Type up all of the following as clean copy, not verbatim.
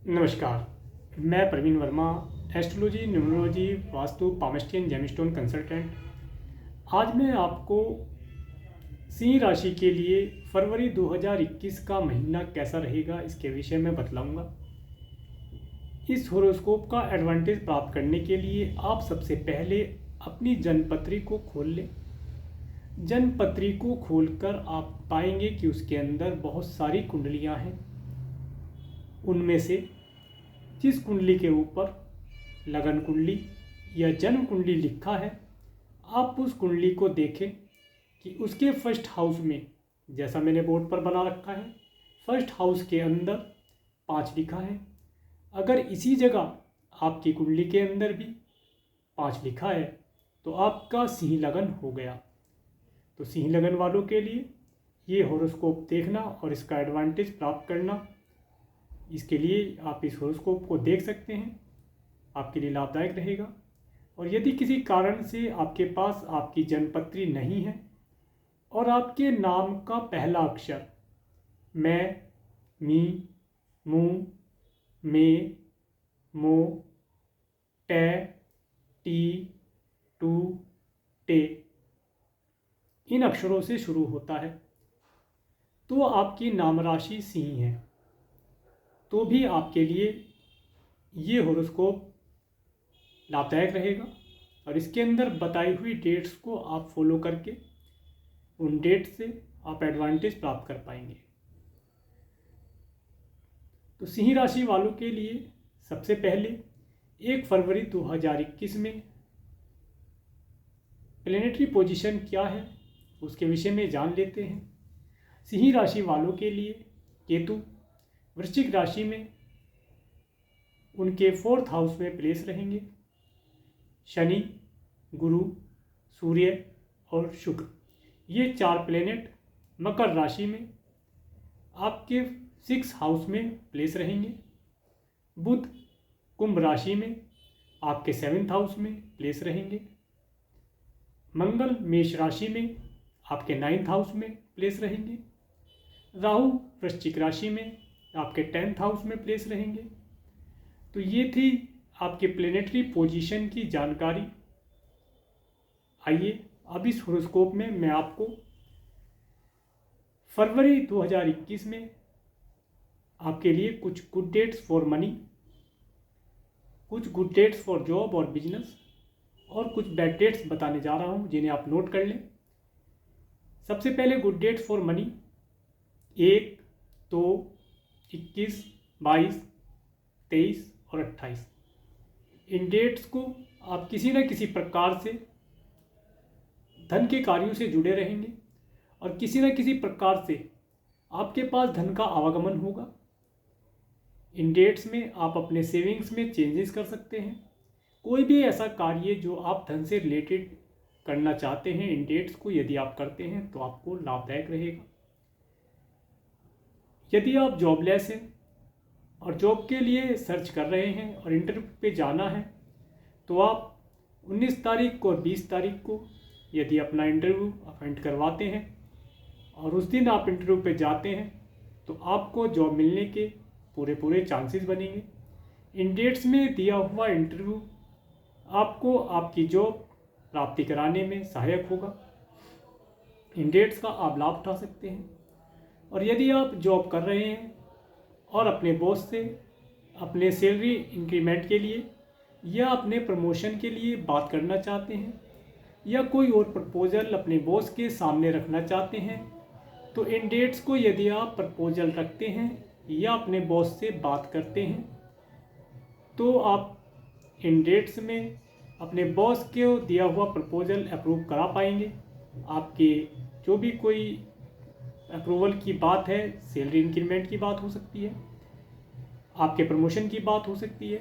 नमस्कार। मैं Praveen Verma, astrology, numerology, vastu, palmistry, gemstone consultant. आज मैं आपको सिंह राशि के लिए फरवरी 2021 का महीना कैसा रहेगा इसके विषय में बतलाऊंगा। इस होरोस्कोप का एडवांटेज प्राप्त करने के लिए आप सबसे पहले अपनी जन्मपत्री को खोल लें। जन्मपत्री को खोलकर आप पाएंगे कि उसके अंदर बहुत सारी कुंडलियां हैं। उनमें से जिस कुंडली के ऊपर लगन कुंडली या जन्म कुंडली लिखा है, आप उस कुंडली को देखें कि उसके फर्स्ट हाउस में, जैसा मैंने बोर्ड पर बना रखा है, फर्स्ट हाउस के अंदर 5 लिखा है। अगर इसी जगह आपकी कुंडली के अंदर भी 5 लिखा है तो आपका सिंह लगन हो गया। तो सिंह लगन वालों के लिए ये होरोस्कोप देखना और इसका एडवांटेज प्राप्त करना, इसके लिए आप इस होरोस्कोप को देख सकते हैं, आपके लिए लाभदायक रहेगा। और यदि किसी कारण से आपके पास आपकी जन्मपत्री नहीं है और आपके नाम का पहला अक्षर मैं, मी, मू, मे, मो, टे, टी, टू, टे इन अक्षरों से शुरू होता है तो आपकी नाम राशि सिंह है, तो भी आपके लिए ये होरोस्कोप लाभदायक रहेगा। और इसके अंदर बताई हुई डेट्स को आप फॉलो करके उन डेट से आप एडवांटेज प्राप्त कर पाएंगे। तो सिंह राशि वालों के लिए सबसे पहले 1 फरवरी 2021 में प्लेनेटरी पोजीशन क्या है उसके विषय में जान लेते हैं। सिंह राशि वालों के लिए केतु वृश्चिक राशि में उनके 4th हाउस में प्लेस रहेंगे। शनि, गुरु, सूर्य और शुक्र, ये 4 प्लेनेट मकर राशि में आपके 6th हाउस में प्लेस रहेंगे। बुध कुंभ राशि में आपके 7th हाउस में प्लेस रहेंगे। मंगल मेष राशि में आपके 9th हाउस में प्लेस रहेंगे। राहु वृश्चिक राशि में आपके 10th हाउस में प्लेस रहेंगे। तो ये थी आपके प्लेनेटरी पोजीशन की जानकारी। आइए अब इस होरोस्कोप में मैं आपको फरवरी 2021 में आपके लिए कुछ गुड डेट्स फॉर मनी, कुछ गुड डेट्स फॉर जॉब और बिजनेस और कुछ बैड डेट्स बताने जा रहा हूँ, जिन्हें आप नोट कर लें। सबसे पहले गुड डेट्स फॉर मनी 1, 2, 21, 22, 23 और 28। इन डेट्स को आप किसी न किसी प्रकार से धन के कार्यों से जुड़े रहेंगे और किसी न किसी प्रकार से आपके पास धन का आवागमन होगा। इन डेट्स में आप अपने सेविंग्स में चेंजेस कर सकते हैं। कोई भी ऐसा कार्य जो आप धन से रिलेटेड करना चाहते हैं, इन डेट्स को यदि आप करते हैं तो आपको लाभदायक रहेगा। यदि आप जॉबलेस हैं और जॉब के लिए सर्च कर रहे हैं और इंटरव्यू पे जाना है तो आप 19 तारीख को और 20 तारीख को यदि अपना इंटरव्यू अटेंड करवाते हैं और उस दिन आप इंटरव्यू पे जाते हैं तो आपको जॉब मिलने के पूरे चांसेस बनेंगे। इन डेट्स में दिया हुआ इंटरव्यू आपको आपकी जॉब प्राप्ति कराने में सहायक होगा। इन डेट्स का आप लाभ उठा सकते हैं। और यदि आप जॉब कर रहे हैं और अपने बॉस से अपने सैलरी इंक्रीमेंट के लिए या अपने प्रमोशन के लिए बात करना चाहते हैं या कोई और प्रपोजल अपने बॉस के सामने रखना चाहते हैं, तो इन डेट्स को यदि आप प्रपोजल रखते हैं या अपने बॉस से बात करते हैं तो आप इन डेट्स में अपने बॉस को दिया हुआ प्रपोजल अप्रूव करा पाएंगे। आपके जो भी कोई अप्रूवल की बात है, सैलरी इंक्रीमेंट की बात हो सकती है, आपके प्रमोशन की बात हो सकती है,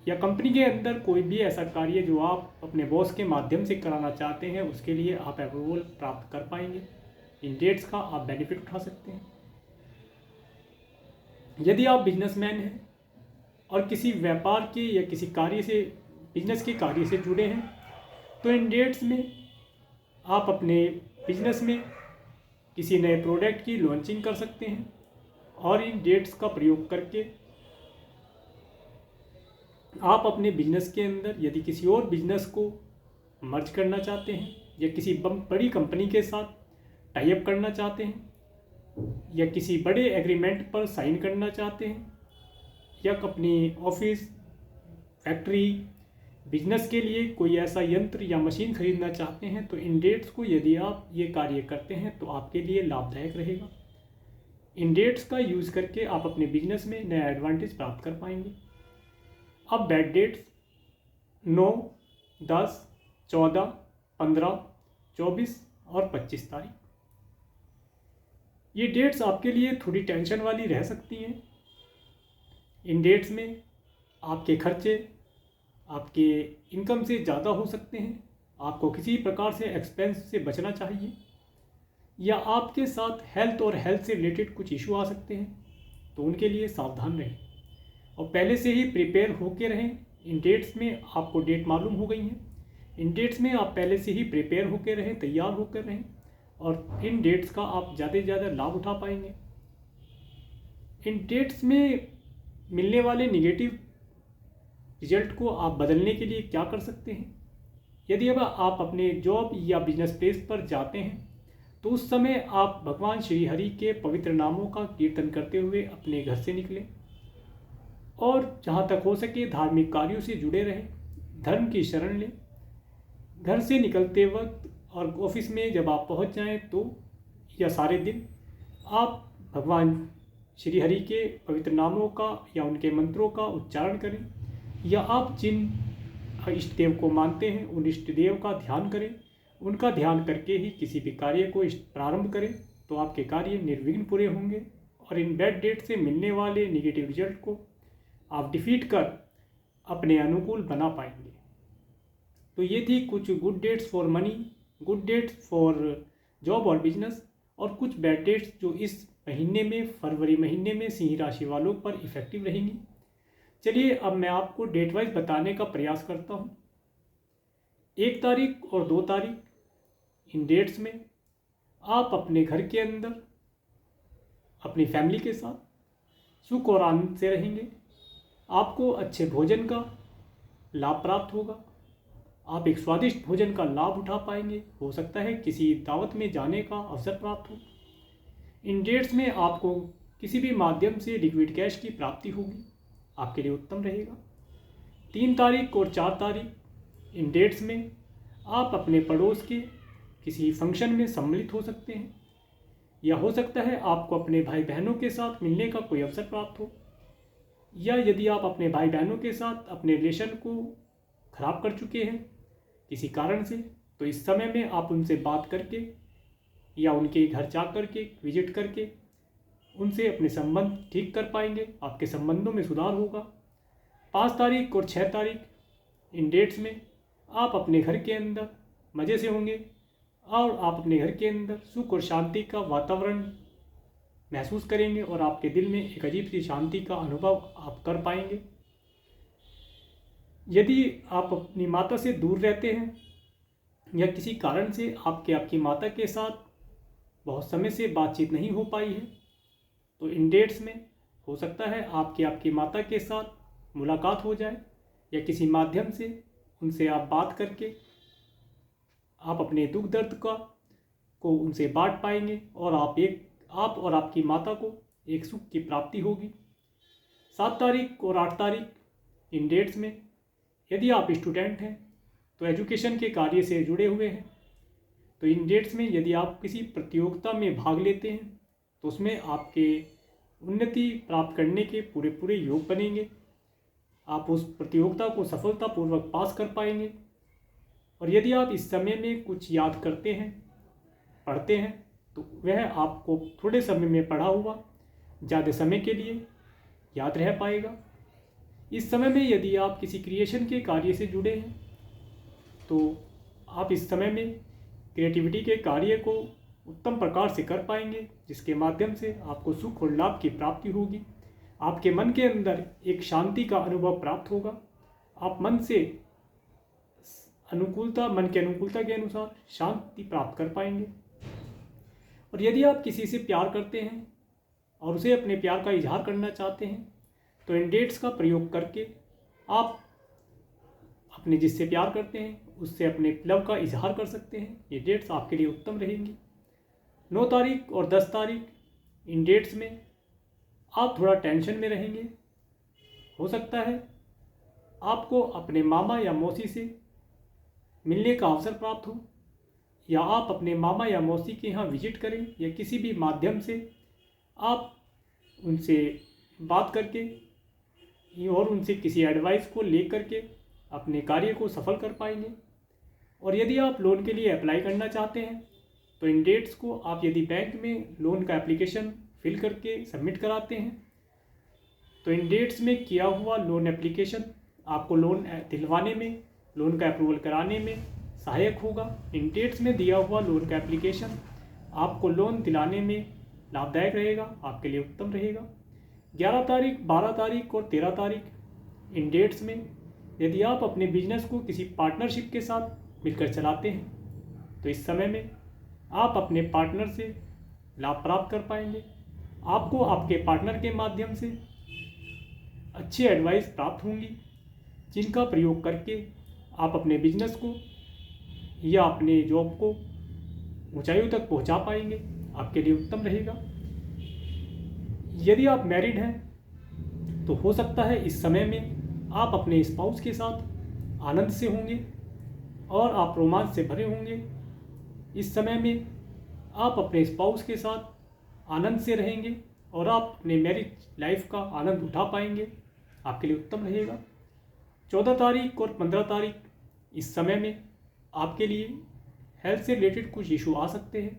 या कंपनी के अंदर कोई भी ऐसा कार्य जो आप अपने बॉस के माध्यम से कराना चाहते हैं, उसके लिए आप अप्रूवल प्राप्त कर पाएंगे। इन डेट्स का आप बेनिफिट उठा सकते हैं। यदि आप बिजनेसमैन हैं और किसी व्यापार के या किसी कार्य से, बिजनेस के कार्य से जुड़े हैं, तो इन डेट्स में आप अपने बिजनेस में किसी नए प्रोडक्ट की लॉन्चिंग कर सकते हैं और इन डेट्स का प्रयोग करके आप अपने बिजनेस के अंदर यदि किसी और बिजनेस को मर्ज करना चाहते हैं या किसी बड़ी कंपनी के साथ टाई अप करना चाहते हैं या किसी बड़े एग्रीमेंट पर साइन करना चाहते हैं या अपनी ऑफिस, फैक्ट्री, बिजनेस के लिए कोई ऐसा यंत्र या मशीन खरीदना चाहते हैं, तो इन डेट्स को यदि आप ये कार्य करते हैं तो आपके लिए लाभदायक रहेगा। इन डेट्स का यूज़ करके आप अपने बिजनेस में नया एडवांटेज प्राप्त कर पाएंगे। अब बैड डेट्स 9, 10, 14, 15, 24 और 25 तारीख, ये डेट्स आपके लिए थोड़ी टेंशन वाली रह सकती हैं। इन डेट्स में आपके खर्चे आपके इनकम से ज़्यादा हो सकते हैं। आपको किसी प्रकार से एक्सपेंस से बचना चाहिए, या आपके साथ हेल्थ और हेल्थ से रिलेटेड कुछ इशू आ सकते हैं, तो उनके लिए सावधान रहें और पहले से ही प्रिपेयर होके रहें। इन डेट्स में आपको डेट मालूम हो गई हैं, इन डेट्स में आप पहले से ही प्रिपेयर होकर रहें, तैयार होकर रहें और इन डेट्स का आप ज़्यादा से ज़्यादा लाभ उठा पाएंगे। इन डेट्स में मिलने वाले निगेटिव रिजल्ट को आप बदलने के लिए क्या कर सकते हैं? यदि अब आप अपने जॉब या बिजनेस प्लेस पर जाते हैं तो उस समय आप भगवान श्री हरि के पवित्र नामों का कीर्तन करते हुए अपने घर से निकलें और जहाँ तक हो सके धार्मिक कार्यों से जुड़े रहें, धर्म की शरण लें। घर से निकलते वक्त और ऑफिस में जब आप पहुँच जाएं तो या सारे दिन आप भगवान श्री हरि के पवित्र नामों का या उनके मंत्रों का उच्चारण करें, या आप जिन इष्ट देव को मानते हैं उन इष्ट देव का ध्यान करें। उनका ध्यान करके ही किसी भी कार्य को प्रारंभ करें तो आपके कार्य निर्विघ्न पूरे होंगे और इन बैड डेट से मिलने वाले निगेटिव रिजल्ट को आप डिफीट कर अपने अनुकूल बना पाएंगे। तो ये थी कुछ good dates for money, good dates for job और बिजनेस, और कुछ बैड डेट्स जो इस महीने में, फरवरी महीने में सिंह राशि वालों पर इफेक्टिव रहेंगी। चलिए अब मैं आपको डेट वाइज बताने का प्रयास करता हूँ। 1 तारीख और 2 तारीख, इन डेट्स में आप अपने घर के अंदर अपनी फैमिली के साथ सुख और आनंद से रहेंगे। आपको अच्छे भोजन का लाभ प्राप्त होगा, आप एक स्वादिष्ट भोजन का लाभ उठा पाएंगे। हो सकता है किसी दावत में जाने का अवसर प्राप्त हो। इन डेट्स में आपको किसी भी माध्यम से लिक्विड कैश की प्राप्ति होगी, आपके लिए उत्तम रहेगा। 3 तारीख और 4 तारीख, इन डेट्स में आप अपने पड़ोस के किसी फंक्शन में सम्मिलित हो सकते हैं, या हो सकता है आपको अपने भाई बहनों के साथ मिलने का कोई अवसर प्राप्त हो, या यदि आप अपने भाई बहनों के साथ अपने रिलेशन को खराब कर चुके हैं किसी कारण से, तो इस समय में आप उनसे बात करके या उनके घर जा कर के विजिट करके उनसे अपने संबंध ठीक कर पाएंगे, आपके संबंधों में सुधार होगा। 5 तारीख और 6 तारीख, इन डेट्स में आप अपने घर के अंदर मज़े से होंगे और आप अपने घर के अंदर सुख और शांति का वातावरण महसूस करेंगे और आपके दिल में एक अजीब सी शांति का अनुभव आप कर पाएंगे। यदि आप अपनी माता से दूर रहते हैं या किसी कारण से आपकी माता के साथ बहुत समय से बातचीत नहीं हो पाई है, तो इन डेट्स में हो सकता है आपकी माता के साथ मुलाकात हो जाए, या किसी माध्यम से उनसे आप बात करके आप अपने दुख दर्द को उनसे बांट पाएंगे और आप और आपकी माता को एक सुख की प्राप्ति होगी। 7 तारीख और 8 तारीख, इन डेट्स में यदि आप स्टूडेंट हैं तो एजुकेशन के कार्य से जुड़े हुए हैं, तो इन डेट्स में यदि आप किसी प्रतियोगिता में भाग लेते हैं तो उसमें आपके उन्नति प्राप्त करने के पूरे योग बनेंगे। आप उस प्रतियोगिता को सफलतापूर्वक पास कर पाएंगे। और यदि आप इस समय में कुछ याद करते हैं, पढ़ते हैं, तो वह आपको थोड़े समय में पढ़ा हुआ ज़्यादा समय के लिए याद रह पाएगा। इस समय में यदि आप किसी क्रिएशन के कार्य से जुड़े हैं तो आप इस समय में क्रिएटिविटी के कार्य को उत्तम प्रकार से कर पाएंगे, जिसके माध्यम से आपको सुख और लाभ की प्राप्ति होगी। आपके मन के अंदर एक शांति का अनुभव प्राप्त होगा। आप मन के अनुकूलता के अनुसार शांति प्राप्त कर पाएंगे। और यदि आप किसी से प्यार करते हैं और उसे अपने प्यार का इजहार करना चाहते हैं तो इन डेट्स का प्रयोग करके आप अपने जिससे प्यार करते हैं उससे अपने लव का इजहार कर सकते हैं। ये डेट्स आपके लिए उत्तम रहेंगी। 9 तारीख और 10 तारीख, इन डेट्स में आप थोड़ा टेंशन में रहेंगे। हो सकता है आपको अपने मामा या मौसी से मिलने का अवसर प्राप्त हो, या आप अपने मामा या मौसी के यहाँ विजिट करें, या किसी भी माध्यम से आप उनसे बात करके और उनसे किसी एडवाइस को ले करके अपने कार्य को सफल कर पाएंगे। और यदि आप लोन के लिए अप्लाई करना चाहते हैं तो इन डेट्स को आप यदि बैंक में लोन का एप्लीकेशन फिल करके सबमिट कराते हैं तो इन डेट्स में किया हुआ लोन एप्लीकेशन आपको लोन दिलवाने में, लोन का अप्रूवल कराने में सहायक होगा। इन डेट्स में दिया हुआ लोन का एप्लीकेशन आपको लोन दिलाने में लाभदायक रहेगा, आपके लिए उत्तम रहेगा। 11 तारीख, 12 तारीख और 13 तारीख, इन डेट्स में यदि आप अपने बिजनेस को किसी पार्टनरशिप के साथ मिलकर चलाते हैं तो इस समय में आप अपने पार्टनर से लाभ प्राप्त कर पाएंगे। आपको आपके पार्टनर के माध्यम से अच्छी एडवाइस प्राप्त होंगी, जिनका प्रयोग करके आप अपने बिजनेस को या अपने जॉब को ऊंचाइयों तक पहुंचा पाएंगे, आपके लिए उत्तम रहेगा। यदि आप मैरिड हैं तो हो सकता है इस समय में आप अपने स्पाउस के साथ आनंद से होंगे और आप रोमांच से भरे होंगे। इस समय में आप अपने स्पाउस के साथ आनंद से रहेंगे और आप अपने मैरिज लाइफ का आनंद उठा पाएंगे, आपके लिए उत्तम रहेगा। 14 तारीख और 15 तारीख, इस समय में आपके लिए हेल्थ से रिलेटेड कुछ इशू आ सकते हैं,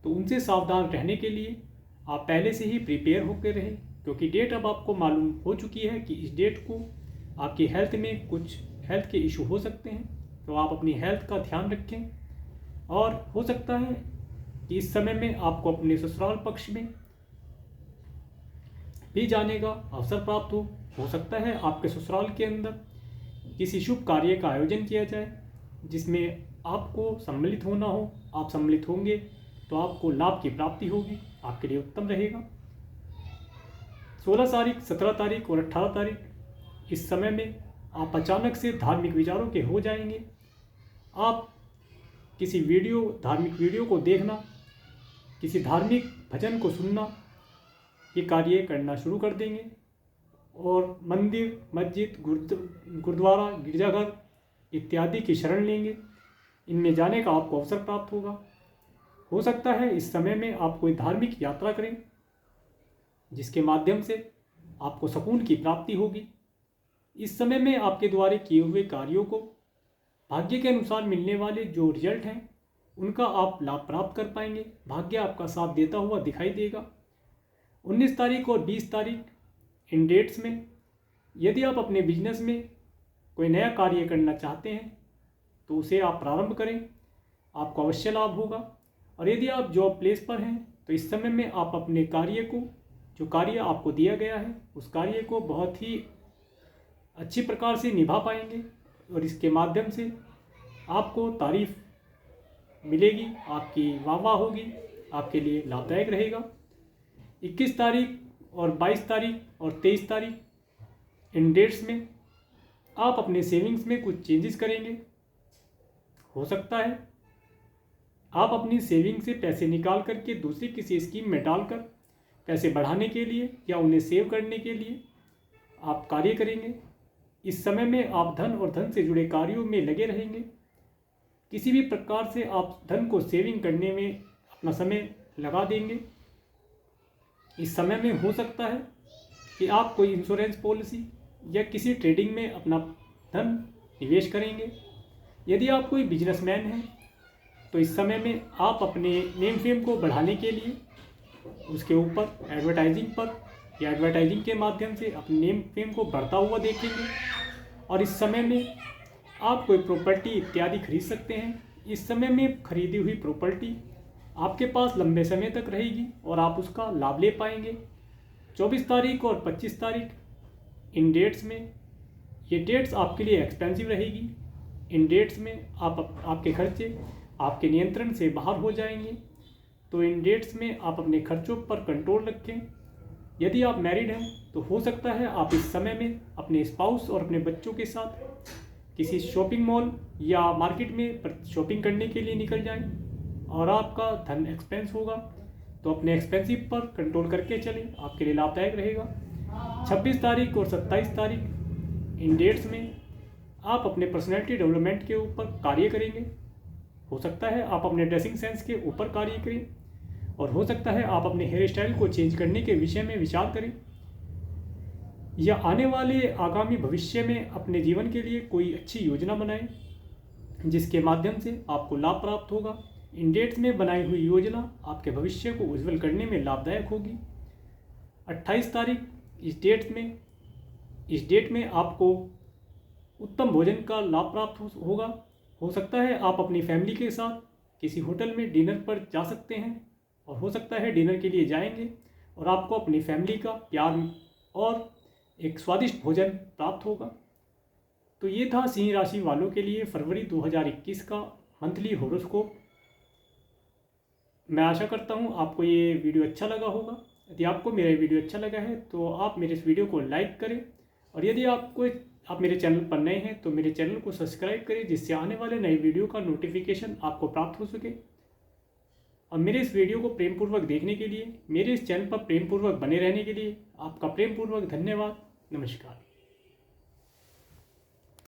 तो उनसे सावधान रहने के लिए आप पहले से ही प्रिपेयर होकर रहें, क्योंकि डेट अब आपको मालूम हो चुकी है कि इस डेट को आपकी हेल्थ में कुछ हेल्थ के इशू हो सकते हैं, तो आप अपनी हेल्थ का ध्यान रखें। और हो सकता है कि इस समय में आपको अपने ससुराल पक्ष में भी जाने का अवसर प्राप्त हो सकता है आपके ससुराल के अंदर किसी शुभ कार्य का आयोजन किया जाए जिसमें आपको सम्मिलित होना हो। आप सम्मिलित होंगे तो आपको लाभ की प्राप्ति होगी, आपके लिए उत्तम रहेगा। 16 तारीख, 17 तारीख और 18 तारीख, इस समय में आप अचानक से धार्मिक विचारों के हो जाएंगे। आप किसी धार्मिक वीडियो को देखना, किसी धार्मिक भजन को सुनना, ये कार्य करना शुरू कर देंगे और मंदिर, मस्जिद, गुरुद्वारा, गिरजाघर इत्यादि की शरण लेंगे। इनमें जाने का आपको अवसर प्राप्त होगा। हो सकता है इस समय में आप कोई धार्मिक यात्रा करें जिसके माध्यम से आपको सुकून की प्राप्ति होगी। इस समय में आपके द्वारा किए हुए कार्यों को भाग्य के अनुसार मिलने वाले जो रिजल्ट हैं उनका आप लाभ प्राप्त कर पाएंगे। भाग्य आपका साथ देता हुआ दिखाई देगा। 19 तारीख और 20 तारीख, इन डेट्स में यदि आप अपने बिजनेस में कोई नया कार्य करना चाहते हैं तो उसे आप प्रारंभ करें, आपको अवश्य लाभ होगा। और यदि आप जॉब प्लेस पर हैं तो इस समय में आप अपने कार्य को, जो कार्य आपको दिया गया है, उस कार्य को बहुत ही अच्छी प्रकार से निभा पाएंगे और इसके माध्यम से आपको तारीफ मिलेगी, आपकी वाह होगी, आपके लिए लाभदायक रहेगा। 21 तारीख और 22 तारीख और 23 तारीख, इन डेट्स में आप अपने सेविंग्स में कुछ चेंजेस करेंगे। हो सकता है आप अपनी सेविंग से पैसे निकाल करके दूसरी किसी स्कीम में डालकर पैसे बढ़ाने के लिए या उन्हें सेव करने के लिए आप कार्य करेंगे। इस समय में आप धन और धन से जुड़े कार्यों में लगे रहेंगे। किसी भी प्रकार से आप धन को सेविंग करने में अपना समय लगा देंगे। इस समय में हो सकता है कि आप कोई इंश्योरेंस पॉलिसी या किसी ट्रेडिंग में अपना धन निवेश करेंगे। यदि आप कोई बिजनेसमैन हैं तो इस समय में आप अपने नेम फेम को बढ़ाने के लिए उसके ऊपर एडवर्टाइजिंग पर या एडवर्टाइजिंग के माध्यम से अपने नेम फेम को बढ़ता हुआ देखेंगे। और इस समय में आप कोई प्रॉपर्टी इत्यादि खरीद सकते हैं। इस समय में खरीदी हुई प्रॉपर्टी आपके पास लंबे समय तक रहेगी और आप उसका लाभ ले पाएंगे। 24 तारीख और 25 तारीख, इन डेट्स में, ये डेट्स आपके लिए एक्सपेंसिव रहेगी। इन डेट्स में आपके खर्चे आपके नियंत्रण से बाहर हो जाएंगे, तो इन डेट्स में आप अपने खर्चों पर कंट्रोल रखें यदि आप मैरिड हैं तो हो सकता है आप इस समय में अपने स्पाउस और अपने बच्चों के साथ किसी शॉपिंग मॉल या मार्केट में शॉपिंग करने के लिए निकल जाएं और आपका धन एक्सपेंस होगा, तो अपने एक्सपेंसिव पर कंट्रोल करके चलें, आपके लिए लाभदायक रहेगा। 26 तारीख और 27 तारीख इन डेट्स में आप अपने पर्सनैलिटी डेवलपमेंट के ऊपर कार्य करेंगे। हो सकता है आप अपने ड्रेसिंग सेंस के ऊपर कार्य करें और हो सकता है आप अपने हेयर स्टाइल को चेंज करने के विषय में विचार करें या आने वाले आगामी भविष्य में अपने जीवन के लिए कोई अच्छी योजना बनाएं जिसके माध्यम से आपको लाभ प्राप्त होगा। इन डेट्स में बनाई हुई योजना आपके भविष्य को उज्जवल करने में लाभदायक होगी। 28 तारीख इस डेट में आपको उत्तम भोजन का लाभ प्राप्त होगा। हो सकता है आप अपनी फैमिली के साथ किसी होटल में डिनर पर जा सकते हैं और हो सकता है डिनर के लिए जाएंगे और आपको अपनी फैमिली का प्यार और एक स्वादिष्ट भोजन प्राप्त होगा। तो ये था सिंह राशि वालों के लिए फरवरी 2021 का मंथली हॉरोस्कोप। मैं आशा करता हूँ आपको ये वीडियो अच्छा लगा होगा। यदि आपको मेरा वीडियो अच्छा लगा है तो आप मेरे इस वीडियो को लाइक करें और यदि आप मेरे चैनल पर नए हैं तो मेरे चैनल को सब्सक्राइब करें जिससे आने वाले नए वीडियो का नोटिफिकेशन आपको प्राप्त हो सके। और मेरे इस वीडियो को प्रेमपूर्वक देखने के लिए, मेरे इस चैनल पर प्रेमपूर्वक बने रहने के लिए आपका प्रेमपूर्वक धन्यवाद। नमस्कार।